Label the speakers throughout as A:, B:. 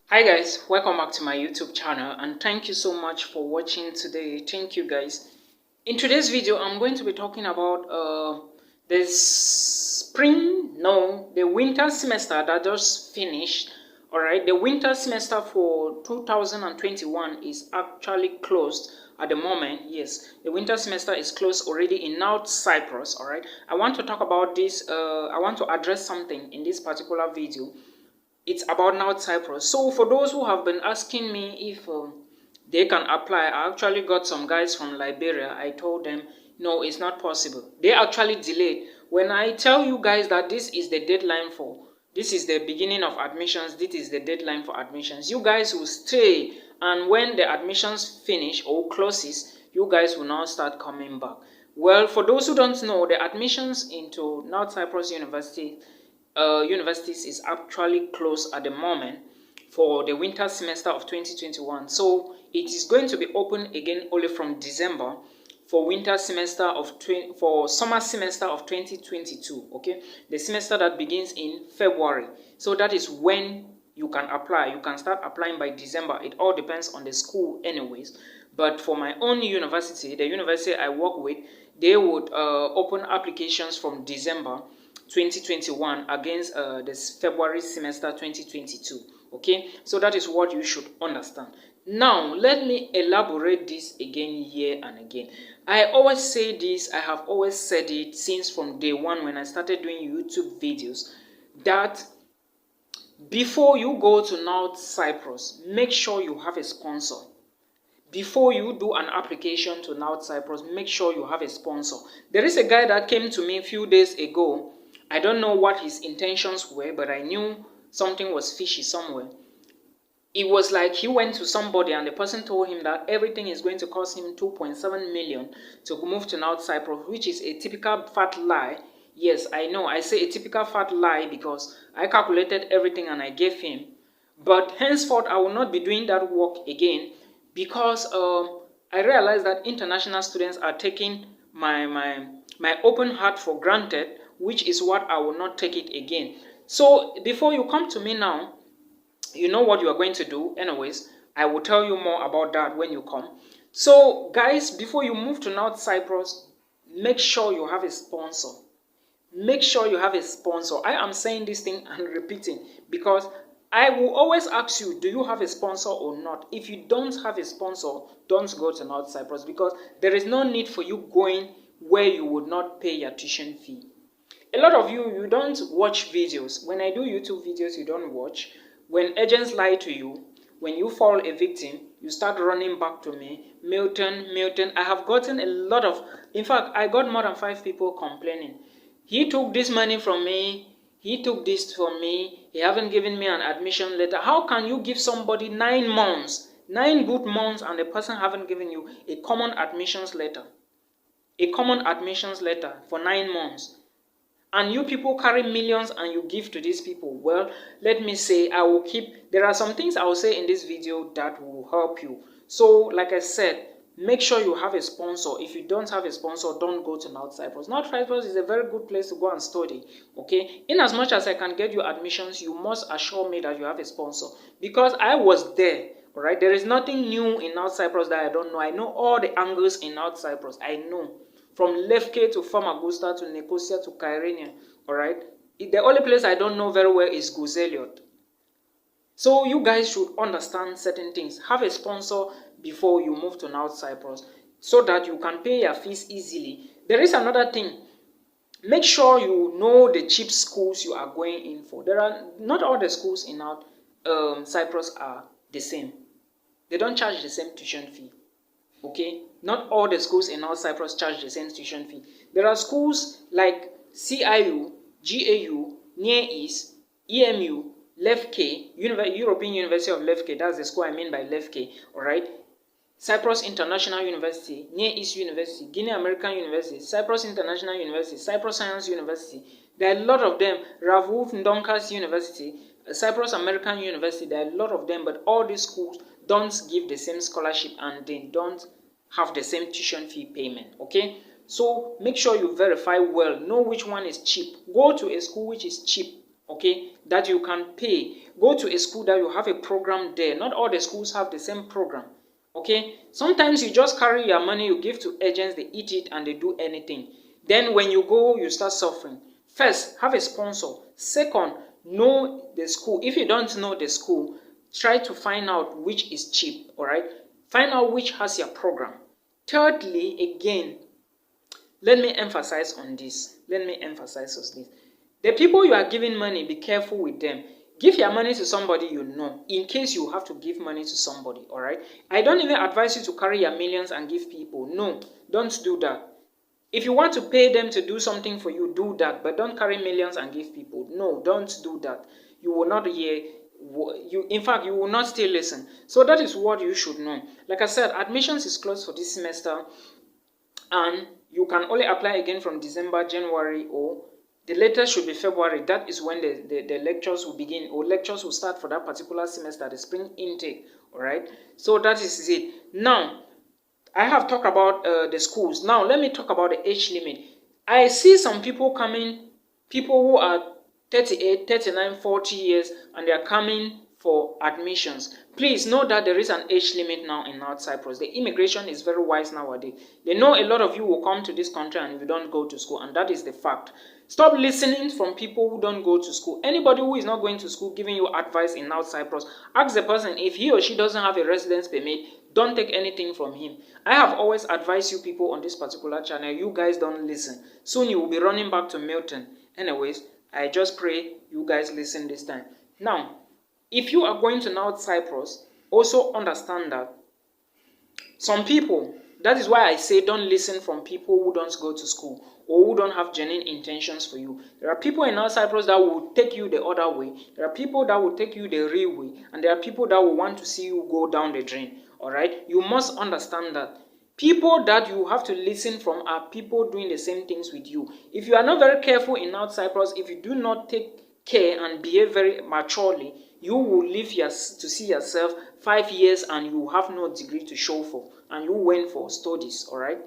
A: Hi guys, welcome back to my YouTube channel and thank you so much for watching today. Thank you guys. In today's video, I'm going to be talking about the winter semester that just finished. Alright, the winter semester for 2021 is actually closed at the moment. Yes, the winter semester is closed already in North Cyprus. Alright, I want to talk about this. I want to address something in this particular video. It's about North Cyprus. So for those who have been asking me if they can apply, I actually got some guys from Liberia. I told them, no, it's not possible. They actually delayed. When I tell you guys that this is the deadline this is the beginning of admissions, this is the deadline for admissions, you guys will stay, and when the admissions finish or closes, you guys will now start coming back. Well, for those who don't know, the admissions into North Cyprus universities is actually closed at the moment for the winter semester of 2021. So it is going to be open again only from December for summer semester of 2022. Okay, the semester that begins in February. So that is when you can apply. You can start applying by December. It all depends on the school anyways. But for my own university, the university I work with, they would open applications from December 2021 against this February semester 2022. Okay, so that is what you should understand. Now let me elaborate this again here and again. I always say this, I have always said it since from day one when I started doing YouTube videos, that before you go to North Cyprus, make sure you have a sponsor. Before you do an application to North Cyprus, make sure you have a sponsor. There is a guy that came to me a few days ago. I don't know what his intentions were, but I knew something was fishy somewhere. It was like he went to somebody and the person told him that everything is going to cost him 2.7 million to move to North Cyprus, which is a typical fat lie. Yes, I know, I say a typical fat lie because I calculated everything and I gave him. But henceforth, I will not be doing that work again because I realized that international students are taking my open heart for granted, which is what I will not take it again. So before you come to me now, you know what you are going to do. Anyways, I will tell you more about that when you come. So guys, before you move to North Cyprus, make sure you have a sponsor. Make sure you have a sponsor. I am saying this thing and repeating because I will always ask you, do you have a sponsor or not? If you don't have a sponsor, don't go to North Cyprus because there is no need for you going where you would not pay your tuition fee. A lot of you don't watch videos. When I do YouTube videos, you don't watch. When agents lie to you, when you fall a victim, you start running back to me. Milton. I have gotten a lot of, in fact, I got more than 5 people complaining. He took this money from me. He took this from me. He haven't given me an admission letter. How can you give somebody 9 months, 9 good months, and the person haven't given you a common admissions letter? A common admissions letter for 9 months. And you people carry millions and you give to these people. Well, let me say, I will keep, there are some things I will say in this video that will help you. So, like I said, make sure you have a sponsor. If you don't have a sponsor, don't go to North Cyprus. North Cyprus is a very good place to go and study, okay? In as much as I can get you admissions, you must assure me that you have a sponsor. Because I was there, all right? There is nothing new in North Cyprus that I don't know. I know all the angles in North Cyprus. I know. From Lefke to Famagusta to Nicosia to Kyrenia, all right? The only place I don't know very well is Guzeliot. So you guys should understand certain things. Have a sponsor before you move to North Cyprus so that you can pay your fees easily. There is another thing. Make sure you know the cheap schools you are going in for. Not all the schools in North Cyprus are the same. They don't charge the same tuition fee. Okay, not all the schools in North Cyprus charge the same tuition fee. There are schools like CIU, GAU, Near East, EMU, Lefke, European University of Lefke, that's the school I mean by Lefke, alright? Cyprus International University, Near East University, Guinea American University, Cyprus International University, Cyprus Science University. There are a lot of them. Ravuf Ndonkas University, Cyprus American University, there are a lot of them, but all these schools don't give the same scholarship and they don't have the same tuition fee payment, okay? So make sure you verify well, know which one is cheap. Go to a school which is cheap, okay? that you can pay. Go to a school that you have a program there. Not all the schools have the same program. Okay, sometimes you just carry your money, you give to agents, they eat it and they do anything. Then when you go, you start suffering. First, have a sponsor. Second, know the school. If you don't know the school, try to find out which is cheap. All right, find out which has your program. Thirdly, again, let me emphasize on this. The people you are giving money, be careful with them. Give your money to somebody you know, in case you have to give money to somebody, all right? I don't even advise you to carry your millions and give people. No, don't do that. If you want to pay them to do something for you, do that, but don't carry millions and give people. No, don't do that. You will not hear, in fact, you will not still listen. So that is what you should know. Like I said, admissions is closed for this semester, and you can only apply again from December, January, or the latest should be February. That is when the lectures will begin, or lectures will start for that particular semester, the spring intake. All right. So that is it. Now, I have talked about the schools. Now, let me talk about the age limit. I see some people coming, people who are 38, 39, 40 years, and they are coming for admissions. Please know that there is an age limit now in North Cyprus. The immigration is very wise nowadays. They know a lot of you will come to this country and you don't go to school, and that is the fact. Stop listening from people who don't go to school. Anybody who is not going to school giving you advice in North Cyprus, ask the person if he or she doesn't have a residence permit. Don't take anything from him. I have always advised you people on this particular channel. You guys don't listen. Soon you will be running back to Milton. Anyways, I just pray you guys listen this time. Now, if you are going to North Cyprus, also understand that some people, that is why I say don't listen from people who don't go to school or who don't have genuine intentions for you. There are people in North Cyprus that will take you the other way. There are people that will take you the real way. And there are people that will want to see you go down the drain. All right? You must understand that. People that you have to listen from are people doing the same things with you. If you are not very careful in North Cyprus, if you do not take care and behave very maturely, you will live to see yourself 5 years and you have no degree to show for. And you went for studies, all right?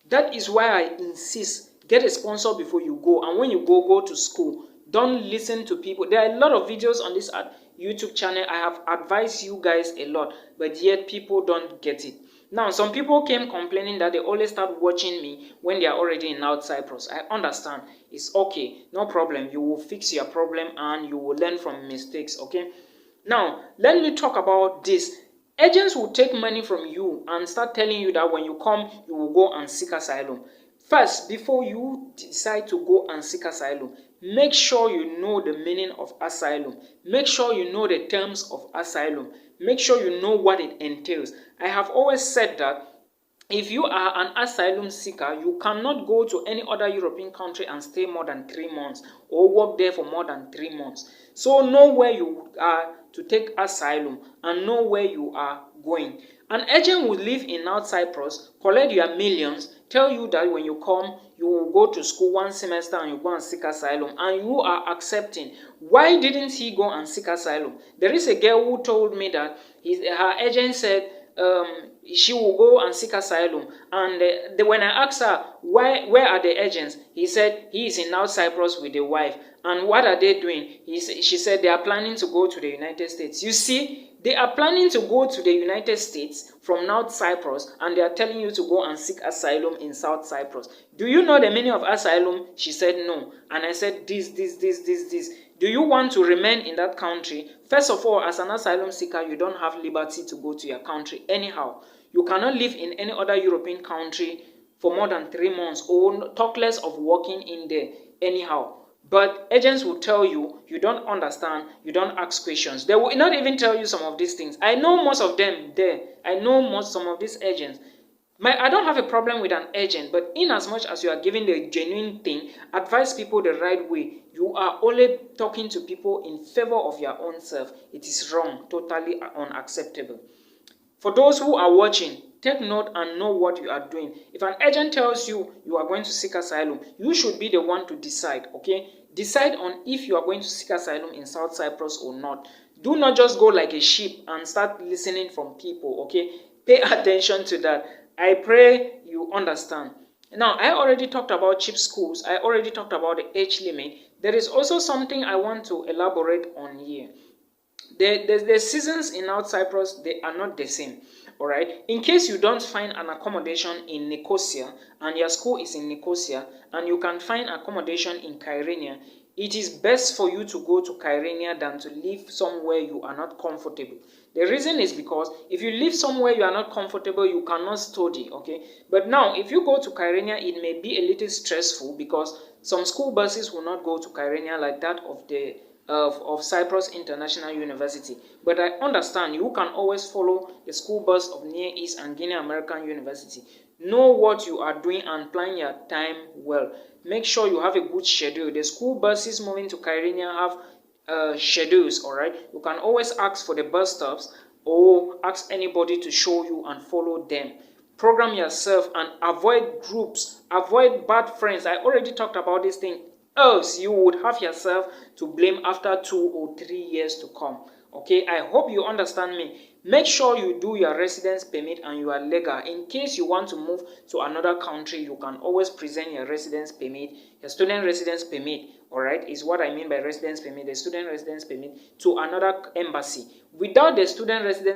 A: That is why I insist, get a sponsor before you go. And when you go to school. Don't listen to people. There are a lot of videos on this YouTube channel. I have advised you guys a lot, but yet people don't get it. Now, some people came complaining that they always start watching me when they are already in North Cyprus. I understand. It's okay. No problem. You will fix your problem and you will learn from mistakes, okay? Now, let me talk about this. Agents will take money from you and start telling you that when you come, you will go and seek asylum. First, before you decide to go and seek asylum, make sure you know the meaning of asylum. Make sure you know the terms of asylum. Make sure you know what it entails. I have always said that if you are an asylum seeker, you cannot go to any other European country and stay more than 3 months or work there for more than 3 months. So know where you are to take asylum and know where you are going. An agent will live in North Cyprus, collect your millions, tell you that when you come, you will go to school 1 semester and you go and seek asylum, and you are accepting. Why didn't he go and seek asylum? There is a girl who told me that her agent said she will go and seek asylum, and when I asked her where are the agents, he said he is in North Cyprus with the wife. And what are they doing? She said they are planning to go to the United States. You see, they are planning to go to the United States from North Cyprus, and they are telling you to go and seek asylum in South Cyprus. Do you know the meaning of asylum? She said no. And I said this. Do you want to remain in that country? First of all, as an asylum seeker, you don't have liberty to go to your country anyhow. You cannot live in any other European country for more than 3 months, or talk less of working in there anyhow. But agents will tell you, you don't understand, you don't ask questions. They will not even tell you some of these things. I know most of them there. I know some of these agents. I don't have a problem with an agent, but in as much as you are giving the genuine thing, advise people the right way. You are only talking to people in favor of your own self. It is wrong, totally unacceptable. For those who are watching, take note and know what you are doing. If an agent tells you you are going to seek asylum, you should be the one to decide, okay? Decide on if you are going to seek asylum in South Cyprus or not. Do not just go like a sheep and start listening from people, okay? Pay attention to that. I pray you understand. Now, I already talked about cheap schools. I already talked about the age limit. There is also something I want to elaborate on here. The seasons in North Cyprus, they are not the same. All right. In case you don't find an accommodation in Nicosia and your school is in Nicosia and you can find accommodation in Kyrenia, it is best for you to go to Kyrenia than to live somewhere you are not comfortable. The reason is because if you live somewhere you are not comfortable, you cannot study, okay? But now, if you go to Kyrenia, it may be a little stressful because some school buses will not go to Kyrenia like that of Cyprus International University. But I understand you can always follow the school bus of Near East and Guinea American University. Know what you are doing and plan your time well. Make sure you have a good schedule. The school buses moving to Kyrenia have schedules, all right? You can always ask for the bus stops or ask anybody to show you and follow them. Program yourself and avoid groups, avoid bad friends. I already talked about this thing. Else you would have yourself to blame after 2 or 3 years to come. Okay, I hope you understand me. Make sure you do your residence permit and you are legal. In case you want to move to another country, you can always present your residence permit, your student residence permit, all right, is what I mean by residence permit, the student residence permit, to another embassy. Without the student residence